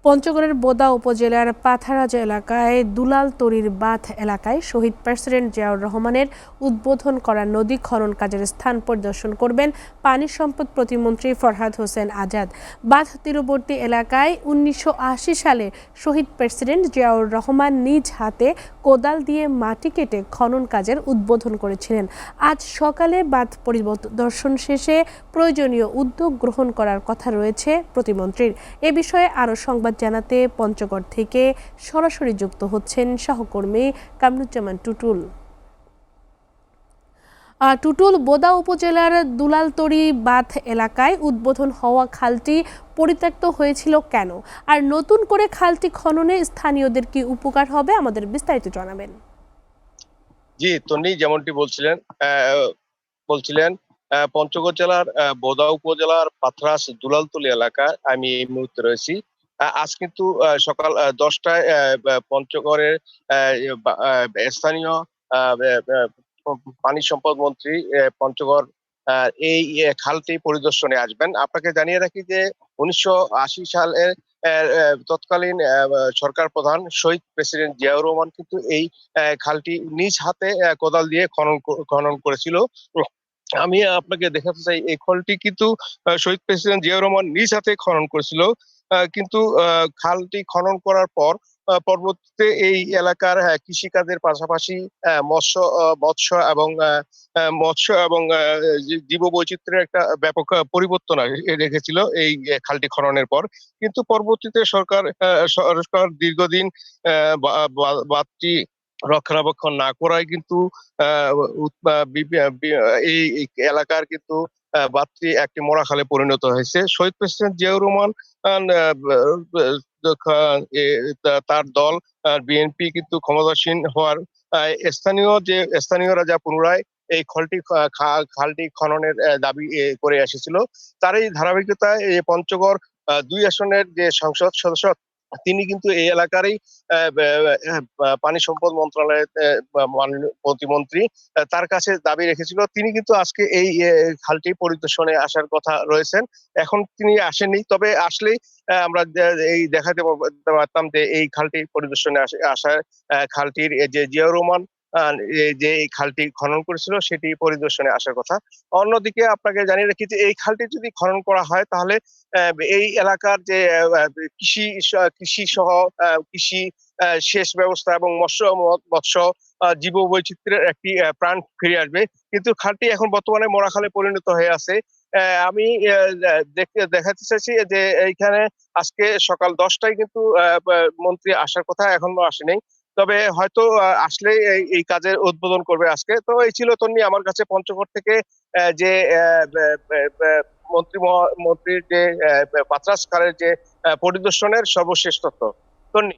পঞ্চগড়ের বোদা উপজেলার পাথারাজ এলাকায় দুলালতরীর বাঁধ এলাকায় শহীদ প্রেসিডেন্ট জিয়াউর রহমানের উদ্বোধন করা নদী খনন কাজের স্থান পরিদর্শন করবেন পানি সম্পদ প্রতিমন্ত্রী ফরহাদ হোসেন আজাদ। বাঁধ তীরবর্তী এলাকায় ১৯৮০ সালে শহীদ প্রেসিডেন্ট জিয়াউর রহমান নিজ হাতে কোদাল দিয়ে মাটি কেটে খনন কাজের উদ্বোধন করেছিলেন। আজ সকালে বাঁধ পরিদর্শন শেষে প্রয়োজনীয় উদ্যোগ গ্রহণ করার কথা রয়েছে প্রতিমন্ত্রীর। এ বিষয়ে আরও সংবাদ জানাতে পঞ্চগড় থেকে সরাসরি যুক্ত হচ্ছেন সহকর্মী কামরুজ্জামান টুটুল। টুটুল, বোদা উপজেলার দুলালতরী বাঁধ এলাকায় উদ্বোধন হওয়া খালটি পরিত্যক্ত হয়েছিল কেন, আর নতুন করে খালটি খননে স্থানীয়দের কি উপকার হবে, আমাদের বিস্তারিত জানাবেন। জি তন্নি, যেমনটি বলছিলেন পঞ্চগড় জেলার বোদা উপজেলার পাথরাস দুলালতলী এলাকায় আমি এই মুহূর্তে রয়েছি। আজ কিন্তু সকাল 10টায় পঞ্চগড়ের স্থানীয় পানি সম্পদ মন্ত্রী পঞ্চগড় এই খালটি পরিদর্শনে আসবেন। আপনাকে জানিয়ে রাখি যে ১৯৮০ সালের তৎকালীন সরকার প্রধান শহীদ প্রেসিডেন্ট জিয়াউর রহমান কিন্তু এই খালটি নিজ হাতে কোদাল দিয়ে খনন করেছিল। আমি আপনাকে দেখাতে চাই, এই খালটি কিন্তু শহীদ প্রেসিডেন্ট জিয়াউর রহমান নিজ হাতে খনন করেছিল। কিন্তু খালটি খনন করার পর পরবর্তীতে এই এলাকার কৃষিকাজের পাশাপাশি মৎস্য এবং জীববৈচিত্র্যের একটা ব্যাপক পরিবর্তন রেখেছিল এই খালটি খননের পর। কিন্তু পরবর্তীতে সরকার দীর্ঘদিন বাঁধটি রক্ষণাবেক্ষণ না করায় কিন্তু এই এলাকার কিন্তু বাঁধটি একটি মরা খালে পরিণত হয়েছে। শহীদ প্রেসিডেন্ট জিয়াউর রহমান তার দল বিএনপি কিন্তু ক্ষমতাসীন হওয়ার স্থানীয়রা যা পুনরায় এই খালটি খননের দাবি করে এসেছিল, তারই ধারাবাহিকতায় পঞ্চগড় ২ আসনের যে সংসদ সদস্য তিনি কিন্তু এই এলাকারই পানি সম্পদ মন্ত্রণালয়ের মাননীয় প্রতিমন্ত্রী তার কাছে দাবি রেখেছিল। তিনি কিন্তু আজকে এই খালটি পরিদর্শনে আসার কথা রয়েছেন। এখন তিনি আসেননি, তবে আসলেই আমরা এই দেখাতে পারতাম যে এই খালটি পরিদর্শনে আসার খালটির যে জিয়াউর রহমান যে এই খালটি খনন করেছিল সেটি পরিদর্শনে আসার কথা। অন্যদিকে আপনাকে জানিয়ে রাখি যে এই খালটি যদি খনন করা হয় তাহলে এই এলাকার যে কৃষি সহ কৃষি সেচ ব্যবস্থা এবং মৎস্য জীববৈচিত্র্যের একটি প্রাণ ফিরে আসবে। কিন্তু খালটি এখন বর্তমানে মরা খালে পরিণত হয়ে আছে। আমি দেখাতে চাইছি যে এইখানে আজকে সকাল 10টায় কিন্তু মন্ত্রী আসার কথা, এখনো আসেনি। তবে হয়তো আসলে এই কাজের উদ্বোধন করবে আজকে। তো এই ছিল তন্নি আমার কাছে পঞ্চগড় থেকে যে মন্ত্রীর যে পাথরাস খালের যে পরিদর্শনের সর্বশেষ তথ্য। তন্নি।